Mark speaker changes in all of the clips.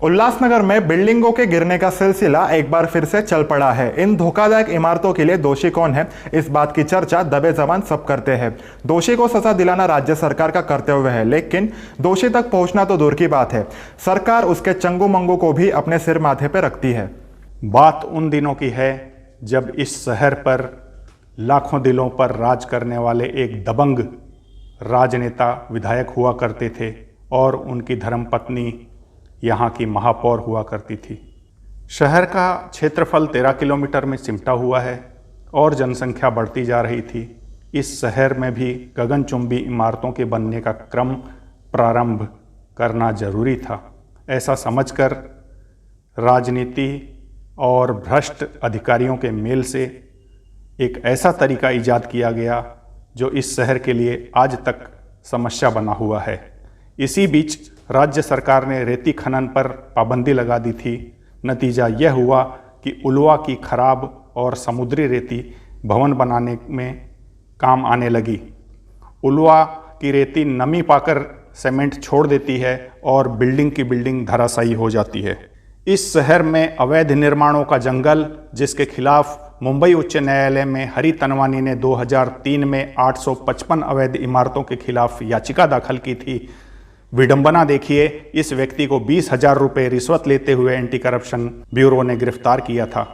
Speaker 1: उल्लासनगर में बिल्डिंगों के गिरने का सिलसिला एक बार फिर से चल पड़ा है। इन धोखादायक इमारतों के लिए दोषी कौन है, इस बात की चर्चा दबे जबान सब करते हैं। दोषी को सजा दिलाना राज्य सरकार का कर्तव्य है, लेकिन दोषी तक पहुंचना तो दूर की बात है, सरकार उसके चंगू मंगू को भी अपने सिर माथे पर रखती है।
Speaker 2: बात उन दिनों की है जब इस शहर पर लाखों दिलों पर राज करने वाले एक दबंग राजनेता विधायक हुआ करते थे और उनकी धर्मपत्नी यहाँ की महापौर हुआ करती थी। शहर का क्षेत्रफल 13 किलोमीटर में सिमटा हुआ है और जनसंख्या बढ़ती जा रही थी। इस शहर में भी गगनचुंबी इमारतों के बनने का क्रम प्रारंभ करना जरूरी था। ऐसा समझकर राजनीति और भ्रष्ट अधिकारियों के मेल से एक ऐसा तरीका ईजाद किया गया जो इस शहर के लिए आज तक समस्या बना हुआ है। इसी बीच राज्य सरकार ने रेती खनन पर पाबंदी लगा दी थी। नतीजा यह हुआ कि उलवा की खराब और समुद्री रेती भवन बनाने में काम आने लगी। उलवा की रेती नमी पाकर सीमेंट छोड़ देती है और बिल्डिंग की बिल्डिंग धराशायी हो जाती है। इस शहर में अवैध निर्माणों का जंगल, जिसके खिलाफ मुंबई उच्च न्यायालय में हरी तनवानी ने 2003 में 855 अवैध इमारतों के खिलाफ याचिका दाखिल की थी। विडंबना देखिए, इस व्यक्ति को 20,000 रुपये रिश्वत लेते हुए एंटी करप्शन ब्यूरो ने गिरफ्तार किया था।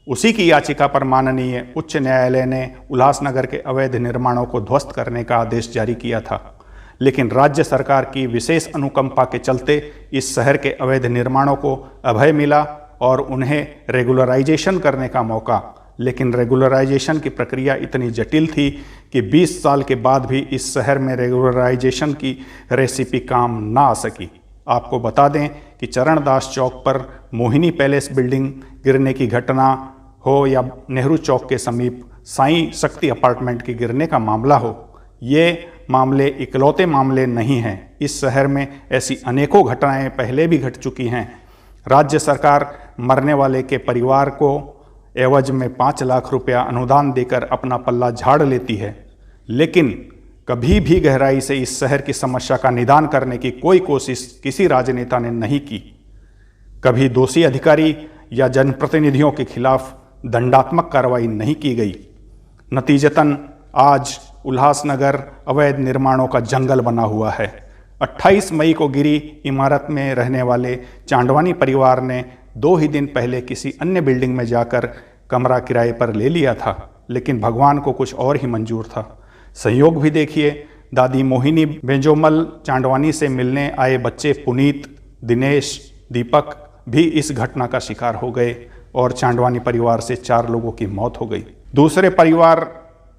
Speaker 2: उसी की याचिका पर माननीय उच्च न्यायालय ने उल्लासनगर के अवैध निर्माणों को ध्वस्त करने का आदेश जारी किया था, लेकिन राज्य सरकार की विशेष अनुकंपा के चलते इस शहर के अवैध निर्माणों को अभय मिला और उन्हें रेगुलराइजेशन करने का मौका। लेकिन रेगुलराइजेशन की प्रक्रिया इतनी जटिल थी कि 20 साल के बाद भी इस शहर में रेगुलराइजेशन की रेसिपी काम ना आ सकी। आपको बता दें कि चरणदास चौक पर मोहिनी पैलेस बिल्डिंग गिरने की घटना हो या नेहरू चौक के समीप साईं शक्ति अपार्टमेंट के गिरने का मामला हो, ये मामले इकलौते मामले नहीं हैं। इस शहर में ऐसी अनेकों घटनाएं पहले भी घट चुकी हैं। राज्य सरकार मरने वाले के परिवार को एवज में 5 लाख रुपया अनुदान देकर अपना पल्ला झाड़ लेती है, लेकिन कभी भी गहराई से इस शहर की समस्या का निदान करने की कोई कोशिश किसी राजनेता ने नहीं की। कभी दोषी अधिकारी या जनप्रतिनिधियों के खिलाफ दंडात्मक कार्रवाई नहीं की गई। नतीजतन आज उल्लासनगर अवैध निर्माणों का जंगल बना हुआ है। 28 मई को गिरी इमारत में रहने वाले चांडवानी परिवार ने 2 ही दिन पहले किसी अन्य बिल्डिंग में जाकर कमरा किराए पर ले लिया था, लेकिन भगवान को कुछ और ही मंजूर था। संयोग भी देखिए, दादी मोहिनी बेंजोमल चांडवानी से मिलने आए बच्चे पुनीत, दिनेश, दीपक भी इस घटना का शिकार हो गए और चांडवानी परिवार से 4 लोगों की मौत हो गई। दूसरे परिवार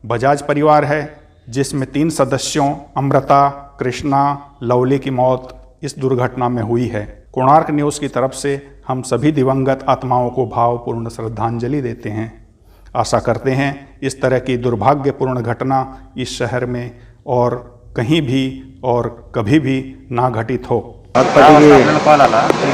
Speaker 2: बजाज परिवार है, जिसमें 3 सदस्यों अमृता, कृष्णा, लवली की मौत इस दुर्घटना में हुई है। कोणार्क न्यूज़ की तरफ से हम सभी दिवंगत आत्माओं को भावपूर्ण श्रद्धांजलि देते हैं। आशा करते हैं इस तरह की दुर्भाग्यपूर्ण घटना इस शहर में और कहीं भी और कभी भी ना घटित हो।
Speaker 3: आपल्याला कॉल आला की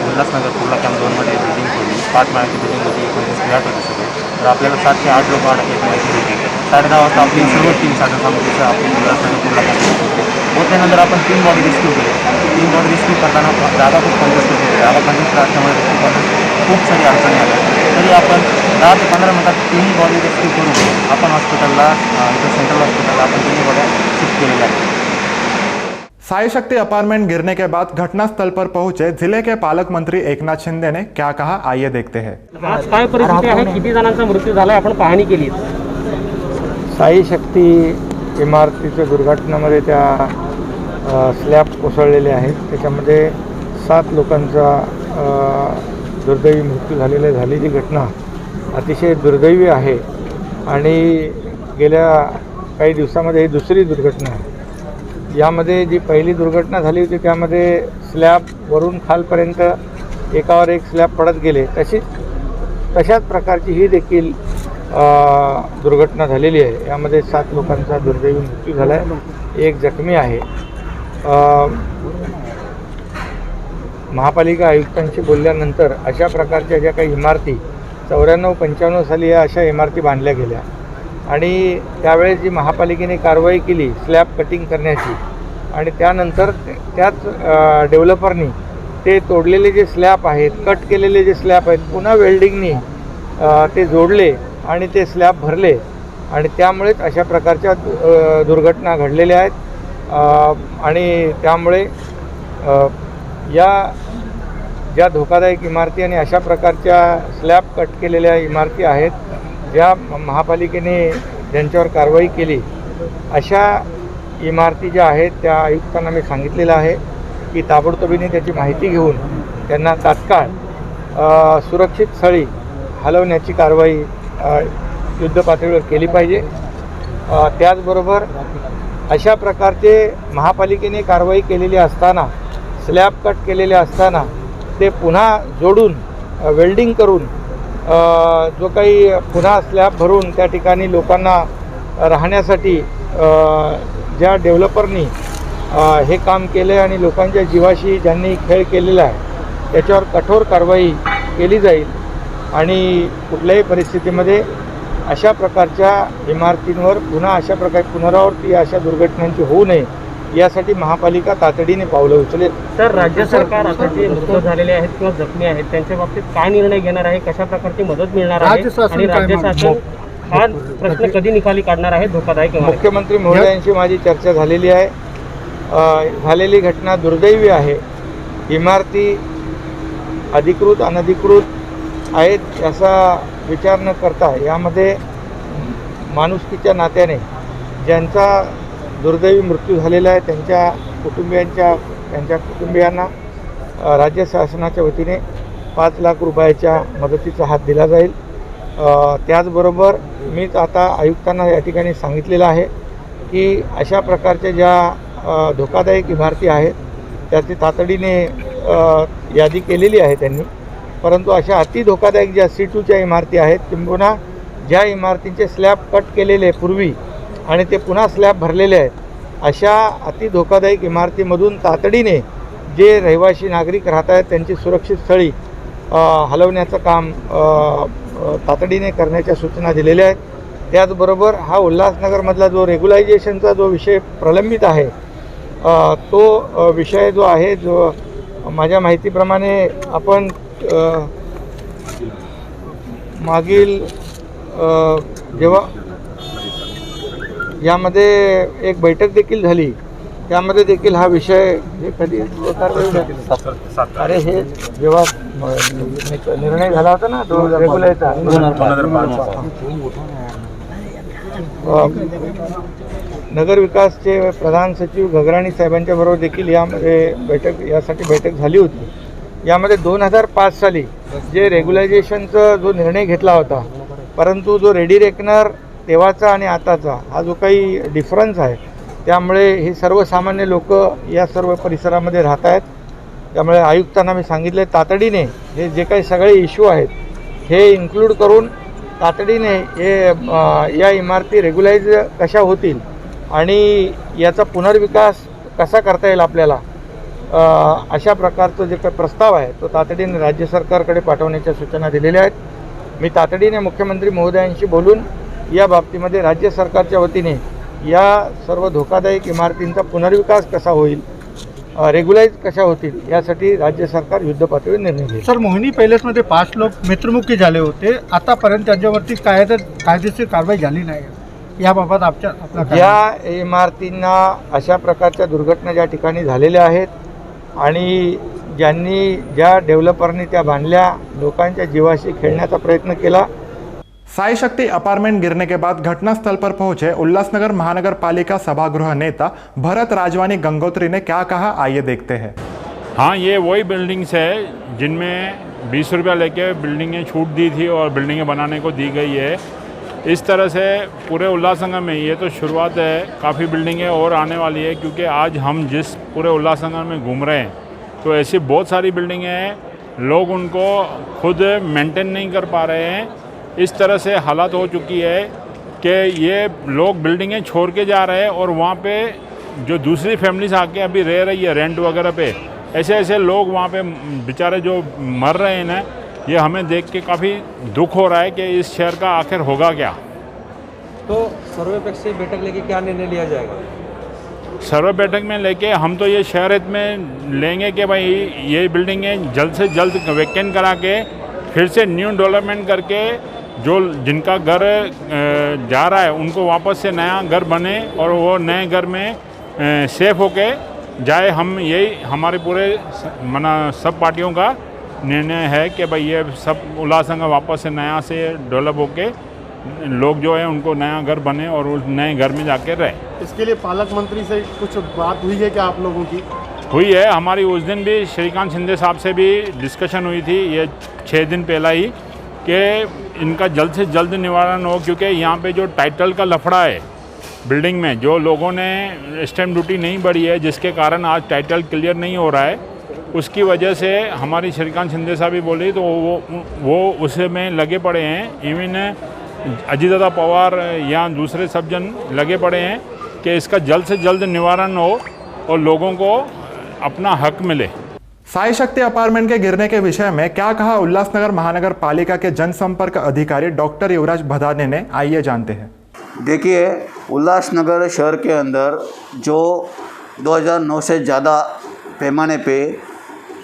Speaker 3: उल्हासनगर कुर्ला कॅम्प 2मध्ये बिल्डिंग होती, 5 माळ्याची बिल्डिंग होती, 29 फ्लॅट होते सगळे। तर आपल्याला 7 ते 8 लोक अडकले माहिती होती। 10:30 वाजता आपली सर्व टीम साधनसामुग्रीसह आपली उल्हासनगर कुर्ला कॅम्प पोहोचल्यानंतर आपण 3 बॉडी रेस्क्यू केले। 3 बॉडी रेस्क्यू करताना जागा खूप कंजेस्टेड होती। जागा कंजेस्टेड असल्यामुळे रेस्क्यू करताना खूप सारी अडचणी आल्या, तरी आपण 10 ते 15 मिनिटात 3 बॉडी रेस्क्यू करून आपण हॉस्पिटलला इथं सेंट्रल हॉस्पिटलला आपण 3 बॉड्या शिफ्ट केलेल्या आहेत।
Speaker 1: साई शक्ति अपार्टमेंट गिरने के बाद घटनास्थल पर पहुंचे जिले के पालक मंत्री एकनाथ शिंदे ने क्या कहा, आइए देखते हैं।
Speaker 4: आज काय परिस्थिती आहे, किती जणांचा मृत्यू झाला, आपण पाहणी केली?
Speaker 5: साई शक्ती इमारतीच्या दुर्घटनेमध्ये त्या स्लॅब कोसळलेले आहेत। त्याच्यामध्ये 7 लोकांचा दुर्दैवी मृत्यू झालेली घटना अतिशय दुर्दैवी आहे आणि गेल्या काही दिवसामध्ये ही दुसरी दुर्घटना आहे। यामध्ये जी पहिली दुर्घटना झाली होती त्यामध्ये स्लॅब वरून खालपर्यंत एकावर एक स्लॅब पडत गेले, तशाच प्रकारची ही देखील दुर्घटना झालेली आहे। यामध्ये 7 लोकांचा दुर्दैवी मृत्यू झाला आहे, 1 जखमी आहे। महापालिका आयुक्तांशी बोलल्यानंतर अशा प्रकारच्या ज्या काही इमारती 94-95 साली या अशा इमारती बांधल्या गेल्या आणि त्यावेळेस जी महापालिकेने कारवाई केली स्लॅब कटिंग करण्याची आणि त्यानंतर त्याच डेव्हलपरनी ते तोडलेले जे स्लॅब आहेत, कट केलेले जे स्लॅब आहेत, पुन्हा वेल्डिंगनी ते जोडले आणि ते स्लॅब भरले आणि त्यामुळेच अशा प्रकारच्या दुर्घटना घडलेल्या आहेत। आणि त्यामुळे या ज्या धोकादायक इमारती आणि अशा प्रकारच्या स्लॅब कट केलेल्या इमारती आहेत, ज्या महापालिकेने ज्यांच्यावर कारवाई केली, अशा इमारती ज्या आहेत त्या आयुक्तांना मी सांगितलेलं आहे की ताबडतोबीने त्याची माहिती घेऊन त्यांना तात्काळ सुरक्षित स्थळी हलवण्याची कारवाई युद्धपातळीवर केली पाहिजे। त्याचबरोबर अशा प्रकारचे महापालिकेने कारवाई केलेली असताना, स्लॅब कट केलेले असताना ते पुन्हा जोडून वेल्डिंग करून जो काही पुन्हा स्लॅब भरून त्या ठिकाणी लोकांना राहण्यासाठी ज्या डेव्हलपरनी हे काम केलं आहे आणि लोकांच्या जीवाशी ज्यांनी खेळ केलेला आहे त्याच्यावर कठोर कारवाई केली जाईल आणि कुठल्याही परिस्थितीमध्ये अशा प्रकारच्या इमारतींवर पुन्हा अशा प्रकारे पुनरावृत्ती अशा दुर्घटनांची होऊ नये यासाठी महापालिका तातडीने पावलं उचलेल।
Speaker 4: तर राज्य सरकार आता जे मृत झालेले आहेत किंवा जखमी आहेत त्यांच्या बाबतीत काय निर्णय घेणार आहे, कशा प्रकारची मदत मिळणार आहे आणि राज्य शासन हा प्रश्न कधी निकाली काढणार आहे धोकादायक इमारती?
Speaker 5: मुख्यमंत्री महोदयांशी माझी चर्चा झालेली आहे। झालेली घटना दुर्दैवी आहे। इमारती अधिकृत अनधिकृत आहेत याचा विचार न करता यामध्ये माणुसकीच्या नात्याने ज्यांचा दुर्दैवी मृत्यू झालेला आहे त्यांच्या कुटुंबियांना राज्य शासनाच्या वतीने 5 लाख रुपयाच्या मदतीचा हात दिला जाईल। त्याचबरोबर मीच आता आयुक्तांना या ठिकाणी सांगितलेलं आहे की अशा प्रकारच्या ज्या धोकादायक इमारती आहेत त्याची तातडीने यादी केलेली आहे त्यांनी, परंतु अशा अति धोकादायक ज्या C2च्या इमारती आहेत किंबहुना ज्या इमारतींचे स्लॅब कट केलेले पूर्वी आणि ते पुन्हा स्लॅब भरलेले आहेत, अशा अति धोकादायक इमारतीमधून तातडीने जे रहिवासी नागरिक राहत आहेत त्यांची सुरक्षित स्थळी हलवण्याचं काम तातडीने करण्याच्या सूचना दिलेल्या आहेत। त्याचबरोबर हा उल्हासनगरमधला जो रेग्युलायझेशनचा जो विषय प्रलंबित आहे तो विषय जो आहे, जो माझ्या माहितीप्रमाणे आपण मागील जेव्हा यामध्ये एक बैठक देखील झाली, त्यामध्ये देखील हा विषय कधी अरे हे जेव्हा निर्णय झाला होता ना तो रेग्युलेचा नगर विकासचे प्रधान सचिव गगराणी साहेबांच्या बरोबर देखील यामध्ये यासाठी बैठक झाली होती। यामध्ये 2005 साली जे रेग्युलायझेशनचा जो निर्णय घेतला होता, परंतु जो रेडी रेकनर तेव्हाचा आणि आताचा हा जो काही डिफरन्स आहे त्यामुळे हे सर्वसामान्य लोक या सर्व परिसरामध्ये राहत आहेत। त्यामुळे आयुक्तांना मी सांगितले तातडीने हे जे काही सगळे इश्यू आहेत हे इन्क्लूड करून तातडीने हे या इमारती रेग्युलाइज कशा होतील आणि याचा पुनर्विकास कसा करता येईल आपल्याला, अशा प्रकारचं जे काही प्रस्ताव आहे तो तातडीने राज्य सरकारकडे पाठवण्याच्या सूचना दिलेल्या आहेत। मी तातडीने मुख्यमंत्री महोदयांशी बोलून या बाबतीमध्ये राज्य सरकारच्या वतीने या सर्व धोकादायक इमारतींचा पुनर्विकास कसा होईल, रेग्युलाइज कशा होतील यासाठी राज्य सरकार युद्धपातळीवर निर्णय घेईल।
Speaker 6: सर, मोहिनी पैलेसमध्ये 5 लोक मृत्युमुखी झाले होते, आतापर्यंत त्यांच्यावरती कायदेशीर कारवाई झाली नाही, याबाबत आपला
Speaker 5: ज्या इमारतींना अशा प्रकारच्या दुर्घटना ज्या ठिकाणी झालेल्या आहेत आणि ज्या डेव्हलपरनी त्या बांधल्या, लोकांच्या जीवाशी खेळण्याचा प्रयत्न केला।
Speaker 1: साई शक्ति अपार्टमेंट गिरने के बाद घटनास्थल पर पहुंचे उल्लासनगर महानगर पालिका सभागृह नेता भरत राजवानी गंगोत्री ने क्या कहा, आइए देखते हैं।
Speaker 7: हाँ, ये वही बिल्डिंग्स है जिनमें 20 रुपया लेके बिल्डिंगें छूट दी थी और बिल्डिंगें बनाने को दी गई है। इस तरह से पूरे उल्लासनगर में ये तो शुरुआत है, काफ़ी बिल्डिंगें और आने वाली है, क्योंकि आज हम जिस पूरे उल्लासनगर में घूम रहे हैं तो ऐसी बहुत सारी बिल्डिंगें हैं, लोग उनको खुद मेंटेन नहीं कर पा रहे हैं। इस तरह से हालात हो चुकी है कि ये लोग बिल्डिंगें छोड़ के जा रहे हैं और वहाँ पे जो दूसरी फैमिलीज आके अभी रह रही है रेंट वगैरह पे, ऐसे लोग वहाँ पे बेचारे जो मर रहे हैं ना, ये हमें देख के काफ़ी दुख हो रहा है कि इस शहर का आखिर होगा क्या।
Speaker 8: तो सर्वेपक्ष से बैठक लेके क्या निर्णय लिया जाएगा?
Speaker 7: सर्वे बैठक में लेके हम तो ये शहर हित में लेंगे कि भाई ये बिल्डिंगें जल्द से जल्द वैकेंट करा के फिर से न्यू डेवलपमेंट करके जो जिनका घर जा रहा है उनको वापस से नया घर बने और वो नए घर में सेफ होके जाए। हम यही हमारे पूरे सब पार्टियों का निर्णय है कि भाई ये सब उल्लासनगर वापस से नया से डेवलप होके लोग जो है उनको नया घर बने और उस नए घर में जाके रहे।
Speaker 8: इसके लिए पालक मंत्री से कुछ बात हुई है क्या आप लोगों की?
Speaker 7: हुई है, हमारी उस दिन भी श्रीकांत शिंदे साहब से भी डिस्कशन हुई थी, ये 6 दिन पहला ही, कि इनका जल्द से जल्द निवारण हो, क्योंकि यहाँ पे जो टाइटल का लफड़ा है बिल्डिंग में, जो लोगों ने स्टैम्प ड्यूटी नहीं भरी है जिसके कारण आज टाइटल क्लियर नहीं हो रहा है, उसकी वजह से हमारी श्रीकांत शिंदे साहब भी बोली तो वो उसमें लगे पड़े हैं। इवन अजीत पवार या दूसरे सब जन लगे पड़े हैं कि इसका जल्द से जल्द निवारण हो और लोगों को अपना हक मिले।
Speaker 1: साई शक्ति अपार्टमेंट के गिरने के विषय में क्या कहा उल्लासनगर महानगर पालिका के जनसंपर्क अधिकारी डॉक्टर युवराज भदाने ने, आइए जानते हैं।
Speaker 9: देखिए, उल्लासनगर शहर के अंदर जो 2009 से ज़्यादा पैमाने पे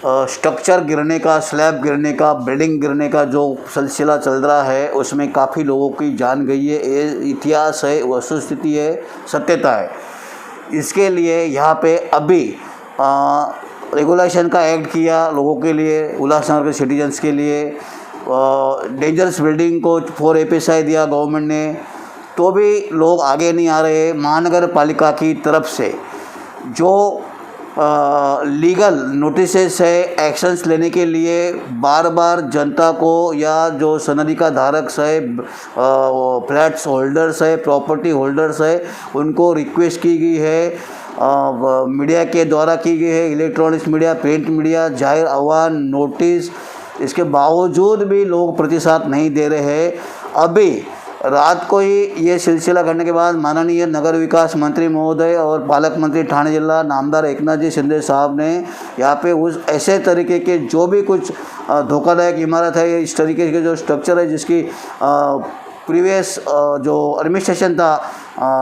Speaker 9: स्ट्रक्चर गिरने का, स्लैब गिरने का, बिल्डिंग गिरने का जो सिलसिला चल रहा है उसमें काफ़ी लोगों की जान गई है। ये इतिहास है, वस्तुस्थिति है, सत्यता है। इसके लिए यहाँ पे अभी रेगुलेशन का एक्ट किया लोगों के लिए, उल्लासनगर के सिटीजन्स के लिए। डेंजरस बिल्डिंग को 4 APSI दिया गवर्नमेंट ने, तो भी लोग आगे नहीं आ रहे। महानगर पालिका की तरफ से जो लीगल नोटिसेस है, एक्शंस लेने के लिए बार बार जनता को या जो सनदी का धारक है, फ्लैट्स होल्डर्स है, प्रॉपर्टी होल्डर्स है, उनको रिक्वेस्ट की गई है, मीडिया के द्वारा की गई है, इलेक्ट्रॉनिक्स मीडिया, प्रिंट मीडिया, जाहिर आह्वान, नोटिस। इसके बावजूद भी लोग प्रतिसाद नहीं दे रहे हैं। अभी रात को ही ये सिलसिला करने के बाद माननीय नगर विकास मंत्री महोदय और पालक मंत्री ठाणे जिला नामदार एकनाथ जी शिंदे साहब ने यहाँ पे उस ऐसे तरीके के जो भी कुछ धोखादायक इमारत है, इस तरीके के जो स्ट्रक्चर है जिसकी प्रीवियस जो एडमिनिस्ट्रेशन था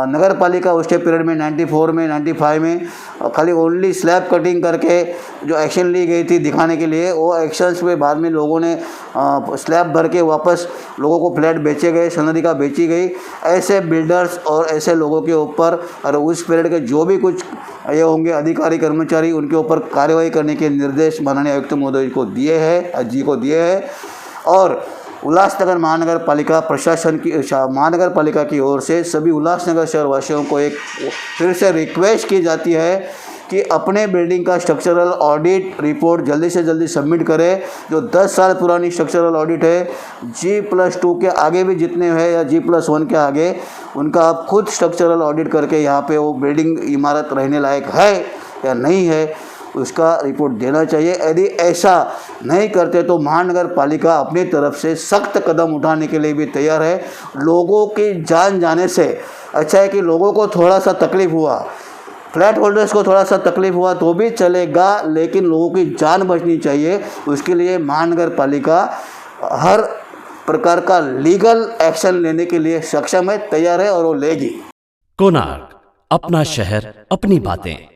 Speaker 9: नगर पालिका उसके पीरियड में 94 में 95 में खाली ओनली स्लैब कटिंग करके जो एक्शन ली गई थी दिखाने के लिए, वो एक्शंस में बाद में लोगों ने स्लैब भर के वापस लोगों को फ्लैट बेचे गए, सनदी बेची गई। ऐसे बिल्डर्स और ऐसे लोगों के ऊपर और उस पीरियड के जो भी कुछ ये होंगे अधिकारी कर्मचारी, उनके ऊपर कार्रवाई करने के निर्देश माननीय आयुक्त महोदय को दिए हैं। और उल्लासनगर महानगर पालिका प्रशासन की महानगर पालिका की ओर से सभी उल्लासनगर शहर वासियों को एक फिर से रिक्वेस्ट की जाती है कि अपने बिल्डिंग का स्ट्रक्चरल ऑडिट रिपोर्ट जल्दी से जल्दी सबमिट करें। जो 10 साल पुरानी स्ट्रक्चरल ऑडिट है, G+2 के आगे भी जितने हैं या G+1 के आगे, उनका आप खुद स्ट्रक्चरल ऑडिट करके यहाँ पे वो बिल्डिंग इमारत रहने लायक है या नहीं है उसका रिपोर्ट देना चाहिए। यदि ऐसा नहीं करते तो महानगर पालिका अपनी तरफ से सख्त कदम उठाने के लिए भी तैयार है। लोगों की जान जाने से अच्छा है कि लोगों को थोड़ा सा तकलीफ हुआ, फ्लैट होल्डर्स को थोड़ा सा तकलीफ हुआ तो भी चलेगा, लेकिन लोगों की जान बचनी चाहिए। उसके लिए महानगर पालिका हर प्रकार का लीगल एक्शन लेने के लिए सक्षम है, तैयार है और वो लेगी।
Speaker 10: कोणार्क, अपना शहर, अपनी बातें।